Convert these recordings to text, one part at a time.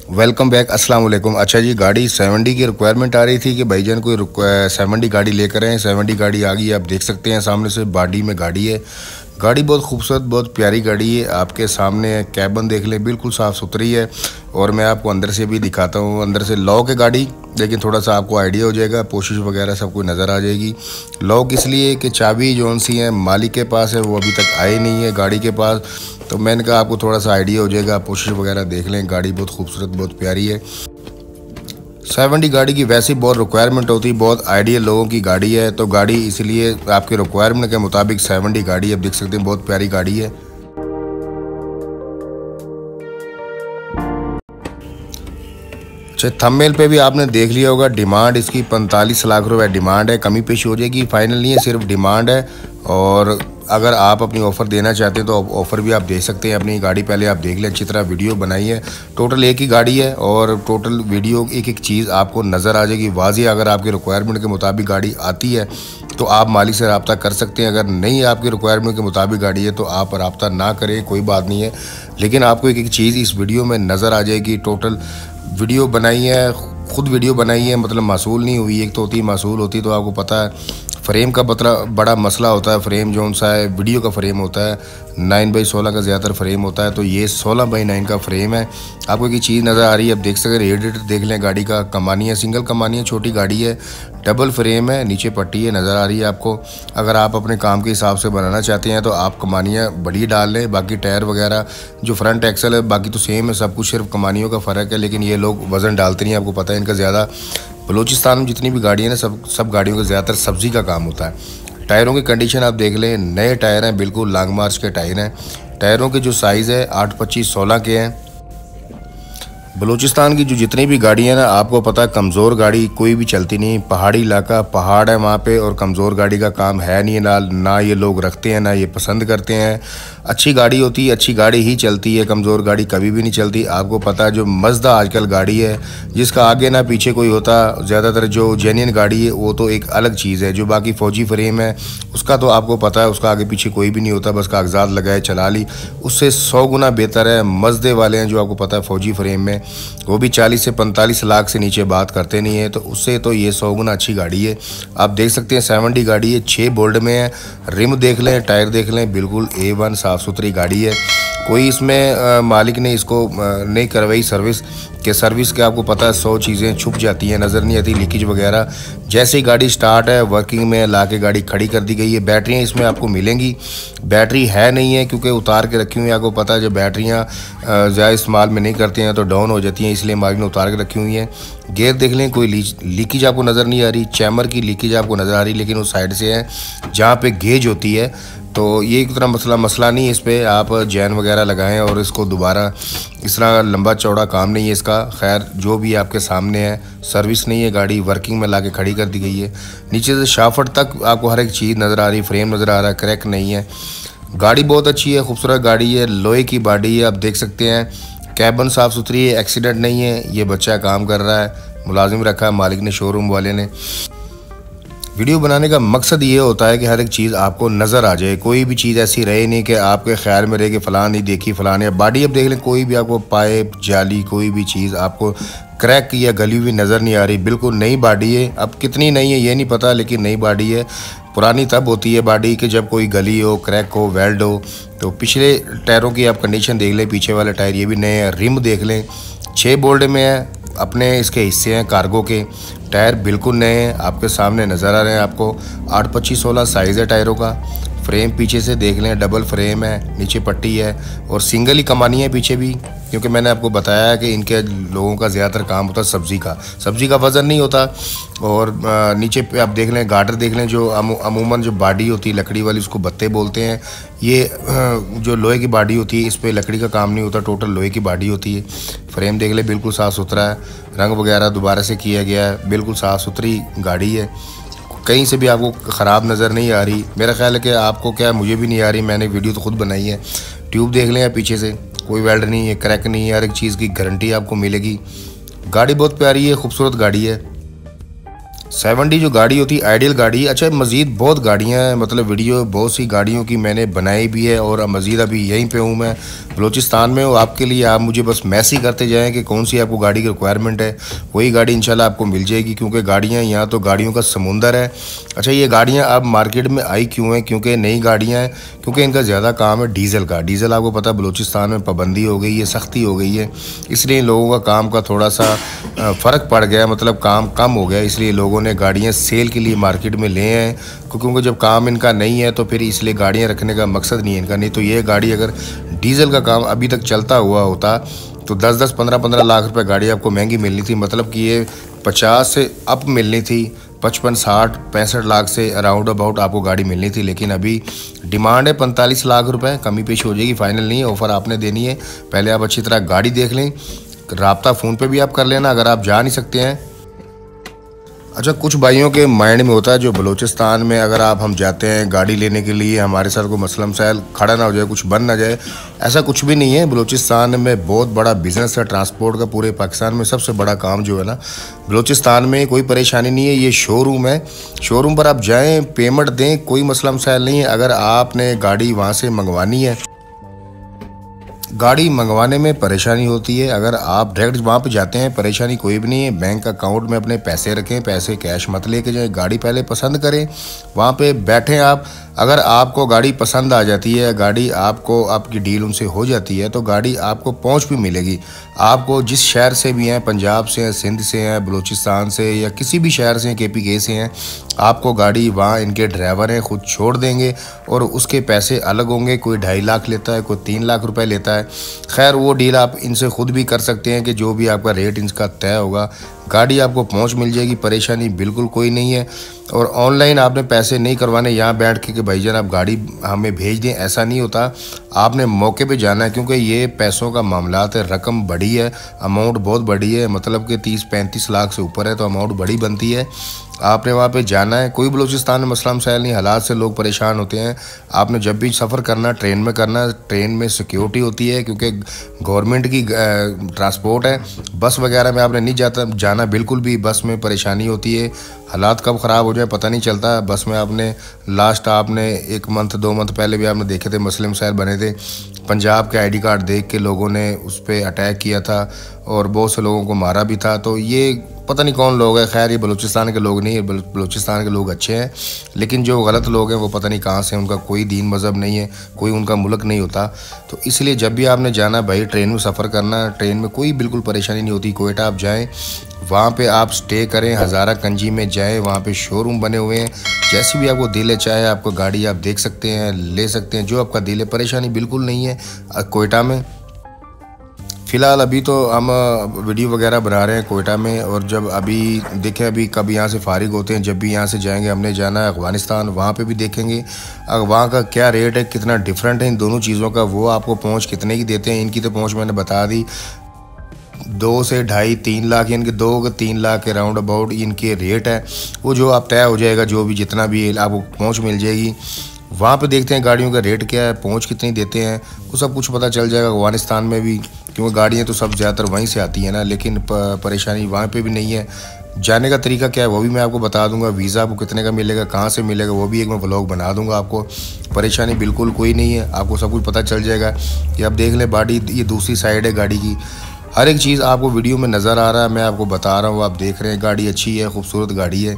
Welcome back, अस्सलाम वालेकुम। अच्छा जी, गाड़ी 70 की रिक्वायरमेंट आ रही थी कि भाईजान कोई 70 गाड़ी लेकर आए। 70 गाड़ी आ गई, आप देख सकते हैं सामने से बॉडी में गाड़ी है। गाड़ी बहुत खूबसूरत, बहुत प्यारी गाड़ी है। आपके सामने कैबन देख लें, बिल्कुल साफ़ सुथरी है। और मैं आपको अंदर से भी दिखाता हूँ। अंदर से लॉक है गाड़ी, लेकिन थोड़ा सा आपको आइडिया हो जाएगा, पोशिश वगैरह सब कुछ नज़र आ जाएगी। लॉक इसलिए कि चाबी जौन सी है मालिक के पास है, वो अभी तक आए नहीं है गाड़ी के पास। तो मैंने कहा आपको थोड़ा सा आइडिया हो जाएगा, पोशिश वगैरह देख लें। गाड़ी बहुत खूबसूरत, बहुत प्यारी है। 70 गाड़ी की वैसे बहुत रिक्वायरमेंट होती है, बहुत आइडियल लोगों की गाड़ी है। तो गाड़ी इसलिए आपके रिक्वायरमेंट के मुताबिक 70 गाड़ी आप देख सकते हैं, बहुत प्यारी गाड़ी है। अच्छा, थंबनेल पे भी आपने देख लिया होगा, डिमांड इसकी 45 लाख रुपए डिमांड है। कमी पेशी हो जाएगी, फाइनल नहीं है, सिर्फ डिमांड है। और अगर आप अपनी ऑफ़र देना चाहते हैं तो ऑफ़र भी आप दे सकते हैं। अपनी गाड़ी पहले आप देख लें, अच्छी तरह वीडियो बनाई है। टोटल एक ही गाड़ी है और टोटल वीडियो एक एक चीज़ आपको नज़र आ जाएगी वाज़ेह। अगर आपकी रिक्वायरमेंट के मुताबिक गाड़ी आती है तो आप मालिक से रब्ता कर सकते हैं। अगर नहीं आपकी रिक्वायरमेंट के मुताबिक गाड़ी है तो आप रब्ता ना करें, कोई बात नहीं है। लेकिन आपको एक एक चीज़ इस वीडियो में नज़र आ जाएगी। टोटल वीडियो बनाई है, खुद वीडियो बनाई है, मतलब मासूल नहीं हुई। एक तो होती मासूल होती तो आपको पता है फ्रेम का बड़ा मसला होता है। फ्रेम जो सा है वीडियो का फ्रेम होता है 9x16 का ज़्यादातर फ्रेम होता है, तो ये 16x9 का फ्रेम है। आपको एक चीज़ नज़र आ रही है, अब देख सकते, रेडिएटर देख लें गाड़ी का। कमानी है, सिंगल कमानी है, छोटी गाड़ी है, डबल फ्रेम है, नीचे पट्टी है, नज़र आ रही है आपको। अगर आप अपने काम के हिसाब से बनाना चाहते हैं तो आप कमानियाँ बड़ी डाल लें। बाकी टायर वगैरह जो फ्रंट एक्सल है बाकी तो सेम है सब कुछ, सिर्फ कमानियों का फ़र्क है। लेकिन ये लोग वज़न डालते नहीं, आपको पता है इनका ज़्यादा। बलूचिस्तान में जितनी भी गाड़ियाँ हैं सब गाड़ियों का ज़्यादातर सब्ज़ी का काम होता है। टायरों की कंडीशन आप देख लें, नए टायर हैं, बिल्कुल लॉन्ग मार्च के टायर हैं। टायरों के जो साइज़ है 8-25-16 के हैं। बलूचिस्तान की जो जितनी भी गाड़ियाँ हैं ना, आपको पता है कमज़ोर गाड़ी कोई भी चलती नहीं। पहाड़ी इलाका, पहाड़ है वहाँ पे, और कमज़ोर गाड़ी का काम है नहीं। ना ये लोग रखते हैं, ना ये पसंद करते हैं। अच्छी गाड़ी होती है, अच्छी गाड़ी ही चलती है, कमज़ोर गाड़ी कभी भी नहीं चलती। आपको पता है जो मज़दा आजकल गाड़ी है, जिसका आगे ना पीछे कोई होता, ज़्यादातर जो जेन्युइन गाड़ी है वो तो एक अलग चीज़ है। जो बाकी फ़ौजी फ्रेम है उसका तो आपको पता है, उसका आगे पीछे कोई भी नहीं होता, बस कागजात लगाए चला ली। उससे 100 गुना बेहतर है मज़दे वाले हैं जो आपको पता है फ़ौजी फ्रेम में, वो भी 40 से 45 लाख से नीचे बात करते नहीं है। तो उससे तो ये 100 गुना अच्छी गाड़ी है। आप देख सकते हैं 70 गाड़ी है, 6 बोल्ड में है। रिम देख लें, टायर देख लें, बिल्कुल A1 साफ़ सुथरी गाड़ी है। कोई इसमें मालिक ने इसको नहीं करवाई सर्विस के आपको पता है 100 चीज़ें छुप जाती हैं, नज़र नहीं आती, लीकेज वगैरह। जैसे ही गाड़ी स्टार्ट है वर्किंग में ला के गाड़ी खड़ी कर दी गई है। बैटरियाँ इसमें आपको मिलेंगी, बैटरी है नहीं है क्योंकि उतार के रखी हुई है। आपको पता है जब बैटरियाँ ज़्यादा इस्तेमाल में नहीं करते हैं तो डाउन हो जाती हैं, इसलिए मालिक ने उतार के रखी हुई है। गेयर देख लें, कोई लीकेज आपको नज़र नहीं आ रही। चैमर की लीकेज आपको नज़र आ रही, लेकिन उस साइड से है जहाँ पे गेज होती है। तो ये एक तरह मसला नहीं है इस पर, आप जैन वगैरह लगाएं और इसको दोबारा, इस तरह लंबा चौड़ा काम नहीं है इसका। खैर जो भी आपके सामने है, सर्विस नहीं है, गाड़ी वर्किंग में लाके खड़ी कर दी गई है। नीचे से शाफट तक आपको हर एक चीज़ नज़र आ रही, फ्रेम नज़र आ रहा है, क्रैक नहीं है। गाड़ी बहुत अच्छी है, खूबसूरत गाड़ी है, लोहे की बॉडी है, आप देख सकते हैं। कैबन साफ़ सुथरी है, एक्सीडेंट नहीं है। ये बच्चा काम कर रहा है, मुलाजिम रखा है मालिक ने, शोरूम वाले ने। वीडियो बनाने का मकसद ये होता है कि हर एक चीज़ आपको नज़र आ जाए, कोई भी चीज़ ऐसी रहे नहीं कि आपके ख्याल में रहे कि फ़लाँ नहीं देखी, फ़लाँ नहीं। बॉडी अब देख लें, कोई भी आपको पाइप जाली कोई भी चीज़ आपको क्रैक या गली हुई नज़र नहीं आ रही, बिल्कुल नई बॉडी है। अब कितनी नई है ये नहीं पता, लेकिन नई बॉडी है। पुरानी तब होती है बॉडी कि जब कोई गली हो, क्रैक हो, वेल्ड हो। तो पिछले टायरों की आप कंडीशन देख लें, पीछे वाले टायर ये भी नए हैं। रिम देख लें, 6 बोल्ड में है, अपने इसके हिस्से हैं कार्गो के। टायर बिल्कुल नए हैं, आपके सामने नज़र आ रहे हैं। आपको 8-25-16 साइज़ है टायरों का। फ्रेम पीछे से देख लें, डबल फ्रेम है, नीचे पट्टी है, और सिंगल ही कमानी है पीछे भी, क्योंकि मैंने आपको बताया कि इनके लोगों का ज़्यादातर काम होता है सब्ज़ी का वज़न नहीं होता। और नीचे पे आप देख लें, गार्डर देख लें, जो अमूमन जो बॉडी होती है लकड़ी वाली, उसको बत्ते बोलते हैं। ये जो लोहे की बॉडी होती है, इस पर लकड़ी का काम नहीं होता, टोटल लोहे की बॉडी होती है। फ्रेम देख लें, बिल्कुल साफ़ सुथरा है, रंग वगैरह दोबारा से किया गया है, बिल्कुल साफ़ सुथरी गाड़ी है। कहीं से भी आपको ख़राब नज़र नहीं आ रही। मेरा ख्याल है कि आपको क्या, मुझे भी नहीं आ रही, मैंने वीडियो तो खुद बनाई है। ट्यूब देख लें पीछे से, कोई वेल्ड नहीं है, क्रैक नहीं है, हर एक चीज़ की गारंटी आपको मिलेगी। गाड़ी बहुत प्यारी है, खूबसूरत गाड़ी है। 70 जो गाड़ी होती है आइडियल गाड़ी। अच्छा, मज़ीद बहुत गाड़ियाँ हैं, मतलब वीडियो बहुत सी गाड़ियों की मैंने बनाई भी है और मज़ीद अभी यहीं पे हूँ, मैं बलूचिस्तान में हूँ। आपके लिए आप मुझे बस मैसेज करते जाएं कि कौन सी आपको गाड़ी की रिक्वायरमेंट है, वही गाड़ी इंशाल्लाह आपको मिल जाएगी, क्योंकि गाड़ियाँ यहाँ तो गाड़ियों का समुंदर है। अच्छा, ये गाड़ियाँ अब मार्केट में आई क्यों हैं? क्योंकि नई गाड़ियाँ हैं, क्योंकि इनका ज़्यादा काम है डीज़ल का। डीज़ल आपको पता है बलूचिस्तान में पाबंदी हो गई है, सख्ती हो गई है, इसलिए लोगों का काम का थोड़ा सा फ़र्क पड़ गया, मतलब काम कम हो गया, इसलिए लोगों ने गाड़ियाँ सेल के लिए मार्केट में ले आए हैं। क्योंकि जब काम इनका नहीं है तो फिर इसलिए गाड़ियाँ रखने का मकसद नहीं है इनका। नहीं तो ये गाड़ी अगर डीज़ल का काम अभी तक चलता हुआ होता तो 10-10, 15-15 लाख रुपए गाड़ी आपको महंगी मिलनी थी, मतलब कि ये 50 से अप मिलनी थी, 55, 60, 65 लाख से अराउंड अबाउट आपको गाड़ी मिलनी थी। लेकिन अभी डिमांड है 45 लाख रुपए, कमी पेश हो जाएगी, फाइनल नहीं है, ऑफ़र आपने देनी है। पहले आप अच्छी तरह गाड़ी देख लें, राब्ता फ़ोन पे भी आप कर लेना अगर आप जा नहीं सकते हैं। अच्छा, कुछ भाइयों के माइंड में होता है जो बलूचिस्तान में अगर हम जाते हैं गाड़ी लेने के लिए, हमारे साथ कोई मसला मसाइल खड़ा ना हो जाए, कुछ बन ना जाए। ऐसा कुछ भी नहीं है। बलूचिस्तान में बहुत बड़ा बिज़नेस है ट्रांसपोर्ट का, पूरे पाकिस्तान में सबसे बड़ा काम जो है ना, बलूचिस्तान में कोई परेशानी नहीं है। ये शोरूम है, शोरूम पर आप जाएँ, पेमेंट दें, कोई मसला मसाइल नहीं है। अगर आपने गाड़ी वहाँ से मंगवानी है, गाड़ी मंगवाने में परेशानी होती है, अगर आप डायरेक्ट वहाँ पे जाते हैं परेशानी कोई भी नहीं है। बैंक अकाउंट में अपने पैसे रखें, पैसे कैश मत लेके जाएं, गाड़ी पहले पसंद करें, वहाँ पे बैठें आप। अगर आपको गाड़ी पसंद आ जाती है, गाड़ी आपको आपकी डील उनसे हो जाती है, तो गाड़ी आपको पहुँच भी मिलेगी। आपको जिस शहर से भी हैं, पंजाब से हैं, सिंध से हैं, बलूचिस्तान से या किसी भी शहर से, KPK से हैं, आपको गाड़ी वहाँ इनके ड्राइवर हैं खुद छोड़ देंगे और उसके पैसे अलग होंगे। कोई 2.5 लाख लेता है, कोई 3 लाख रुपए लेता है। खैर, वो डील आप इनसे खुद भी कर सकते हैं कि जो भी आपका रेट इनका तय होगा, गाड़ी आपको पहुंच मिल जाएगी, परेशानी बिल्कुल कोई नहीं है। और ऑनलाइन आपने पैसे नहीं करवाने यहाँ बैठ के कि भाईजान आप गाड़ी हमें भेज दें, ऐसा नहीं होता। आपने मौके पे जाना है, क्योंकि ये पैसों का मामला है, रकम बड़ी है, अमाउंट बहुत बड़ी है, मतलब कि 30-35 लाख से ऊपर है, तो अमाउंट बड़ी बनती है। आपने वहाँ पे जाना है, कोई बलूचिस्तान में मसला मसाइल नहीं, हालात से लोग परेशान होते हैं। आपने जब भी सफ़र करना ट्रेन में करना, ट्रेन में सिक्योरिटी होती है, क्योंकि गवर्नमेंट की ट्रांसपोर्ट है। बस वगैरह में आपने नहीं जाना बिल्कुल भी, बस में परेशानी होती है, हालात कब ख़राब हो जाए पता नहीं चलता। बस में आपने लास्ट 1 मंथ 2 मंथ पहले भी आपने देखे थे मसले मसाइल बने थे, पंजाब के ID कार्ड देख के लोगों ने उस पर अटैक किया था और बहुत से लोगों को मारा भी था। तो ये पता नहीं कौन लोग हैं, खैर ये बलूचिस्तान के लोग नहीं है, बलूचिस्तान के लोग अच्छे हैं, लेकिन जो गलत लोग हैं वो पता नहीं कहाँ से, उनका कोई दीन मज़हब नहीं है, कोई उनका मुल्क नहीं होता। तो इसलिए जब भी आपने जाना भाई, ट्रेन में सफ़र करना, ट्रेन में कोई बिल्कुल परेशानी नहीं होती। कोयटा आप जाएँ, वहाँ पे आप स्टे करें, हज़ारा कंजी में जाएँ, वहाँ पे शोरूम बने हुए हैं, जैसी भी आपको दिल है, चाहे आपको गाड़ी आप देख सकते हैं, ले सकते हैं, जो आपका दिल है, परेशानी बिल्कुल नहीं है कोयटा में। फ़िलहाल अभी तो हम वीडियो वगैरह बना रहे हैं कोयटा में, और जब अभी देखें, अभी कब यहाँ से फारिग होते हैं, जब भी यहाँ से जाएंगे, हमने जाना है अफ़गानिस्तान, वहाँ पे भी देखेंगे वहाँ का क्या रेट है, कितना डिफरेंट है इन दोनों चीज़ों का। वो आपको पहुँच कितने की देते हैं, इनकी तो पहुँच मैंने बता दी 2 से 2.5-3 लाख, यानी कि 2-3 लाख के राउंड अबाउट इनके रेट है। वो जो आप तय हो जाएगा, जो भी जितना भी आपको पहुँच मिल जाएगी। वहाँ पे देखते हैं गाड़ियों का रेट क्या है, पहुँच कितनी देते हैं, वो सब कुछ पता चल जाएगा अफ़गानिस्तान में भी, क्योंकि गाड़ियाँ तो सब ज़्यादातर वहीं से आती हैं ना। लेकिन परेशानी वहाँ पे भी नहीं है। जाने का तरीका क्या है वो भी मैं आपको बता दूंगा, वीज़ा आपको कितने का मिलेगा, कहाँ से मिलेगा, वो भी एक मैं व्लॉग बना दूंगा आपको। परेशानी बिल्कुल कोई नहीं है, आपको सब कुछ पता चल जाएगा। कि आप देख लें बाडी, ये दूसरी साइड है गाड़ी की, हर एक चीज़ आपको वीडियो में नज़र आ रहा है, मैं आपको बता रहा हूँ, आप देख रहे हैं। गाड़ी अच्छी है, खूबसूरत गाड़ी है,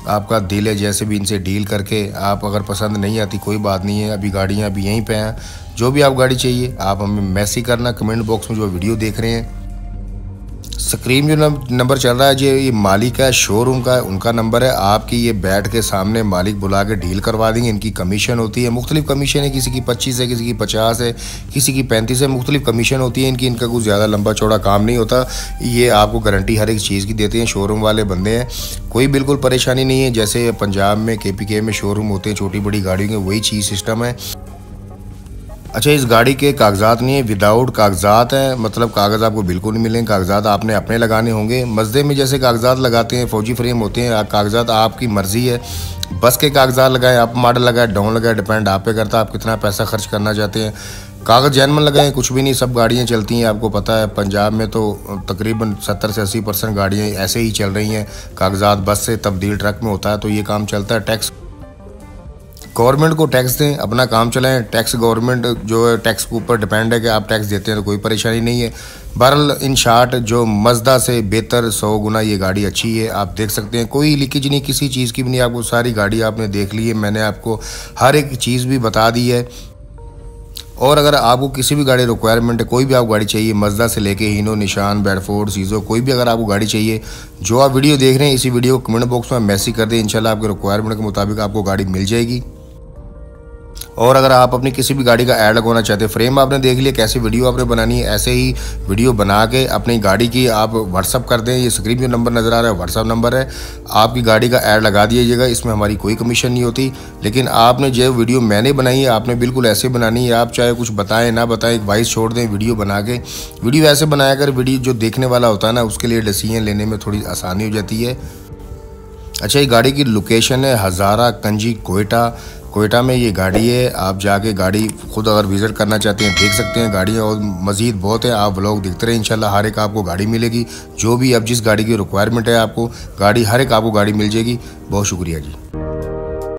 आपका दिल है जैसे भी इनसे डील करके, आप अगर पसंद नहीं आती कोई बात नहीं है, अभी गाड़ियाँ अभी यहीं पे हैं। जो भी आप गाड़ी चाहिए आप हमें मैसेज करना, कमेंट बॉक्स में जो वीडियो देख रहे हैं। स्क्रीन जो नंबर चल रहा है जी, ये मालिक है शोरूम का, उनका नंबर है। आपकी ये बैठ के सामने मालिक बुला के डील करवा देंगे। इनकी कमीशन होती है, मुख्तलिफ कमीशन है, किसी की 25 है, किसी की 50 है, किसी की 35 है, मुख्तलिफ कमीशन होती है इनकी। इनका कुछ ज़्यादा लंबा चौड़ा काम नहीं होता, ये आपको गारंटी हर एक चीज़ की देते हैं, शोरूम वाले बंदे हैं, कोई बिल्कुल परेशानी नहीं है। जैसे पंजाब में KPK में शोरूम होते हैं छोटी बड़ी गाड़ियों के, वही चीज़ सिस्टम है। अच्छा, इस गाड़ी के कागजात नहीं है, विदाउट कागजात है, मतलब कागज़ आपको बिल्कुल नहीं मिलेंगे, कागजात आपने अपने लगाने होंगे। मज़दे में जैसे कागजात लगाते हैं, फौजी फ्रेम होते हैं, कागजात आपकी मर्ज़ी है, बस के कागजात लगाएं, अप मॉडल लगाएं, डाउन लगाएं, डिपेंड आप पे करता है आप कितना पैसा खर्च करना चाहते हैं। कागज़ जैनमन लगाएं, कुछ भी नहीं, सब गाड़ियाँ चलती हैं। आपको पता है पंजाब में तो तकरीबन 70 से 80% गाड़ियाँ ऐसे ही चल रही हैं, कागजात बस से तब्दील ट्रक में होता है, तो ये काम चलता है। टैक्स गवर्नमेंट को टैक्स दें, अपना काम चलाएं। टैक्स गवर्नमेंट जो है टैक्स के ऊपर डिपेंड है कि आप टैक्स देते हैं तो कोई परेशानी नहीं है। बहरहाल इन शार्ट जो मज़दा से बेहतर 100 गुना ये गाड़ी अच्छी है। आप देख सकते हैं कोई लीकेज नहीं, किसी चीज़ की भी नहीं। आपको सारी गाड़ी आपने देख ली है, मैंने आपको हर एक चीज़ भी बता दी है। और अगर आपको किसी भी गाड़ी रिक्वायरमेंट है, कोई भी आपको गाड़ी चाहिए, मज़दा से लेके हीनो, निशान, बेडफोर्ड, सीज़ो, कोई भी अगर आपको गाड़ी चाहिए, जो आप वीडियो देख रहे हैं इसी वीडियो को कमेंट बॉक्स में मैसेज कर दें। इंशाल्लाह आपके रिक्वायरमेंट के मुताबिक आपको गाड़ी मिल जाएगी। और अगर आप अपनी किसी भी गाड़ी का ऐड लगवाना चाहते हैं, फ्रेम आपने देख लिया कैसे वीडियो आपने बनानी है, ऐसे ही वीडियो बना के अपनी गाड़ी की आप व्हाट्सअप कर दें। ये स्क्रीन पे नंबर नज़र आ रहा है, व्हाट्सअप नंबर है, आपकी गाड़ी का ऐड लगा दीजिएगा। इसमें हमारी कोई कमीशन नहीं होती। लेकिन आपने जो वीडियो मैंने बनाई है आपने बिल्कुल ऐसे बनानी है। आप चाहे कुछ बताएं ना बताएं, एक वॉइस छोड़ दें वीडियो बना के। वीडियो ऐसे बनाया कर वीडियो जो देखने वाला होता है ना उसके लिए डिसीजन लेने में थोड़ी आसानी हो जाती है। अच्छा, ये गाड़ी की लोकेशन है हज़ारा कंजी कोयटा में ये गाड़ी है। आप जाके गाड़ी खुद अगर विज़िट करना चाहते हैं देख सकते हैं। गाड़ियाँ और मज़ीद बहुत है, आप व्लॉग देखते रहें। इंशाल्लाह हर एक आपको गाड़ी मिलेगी, जो भी अब जिस गाड़ी की रिक्वायरमेंट है आपको गाड़ी हर एक आपको गाड़ी मिल जाएगी। बहुत शुक्रिया जी।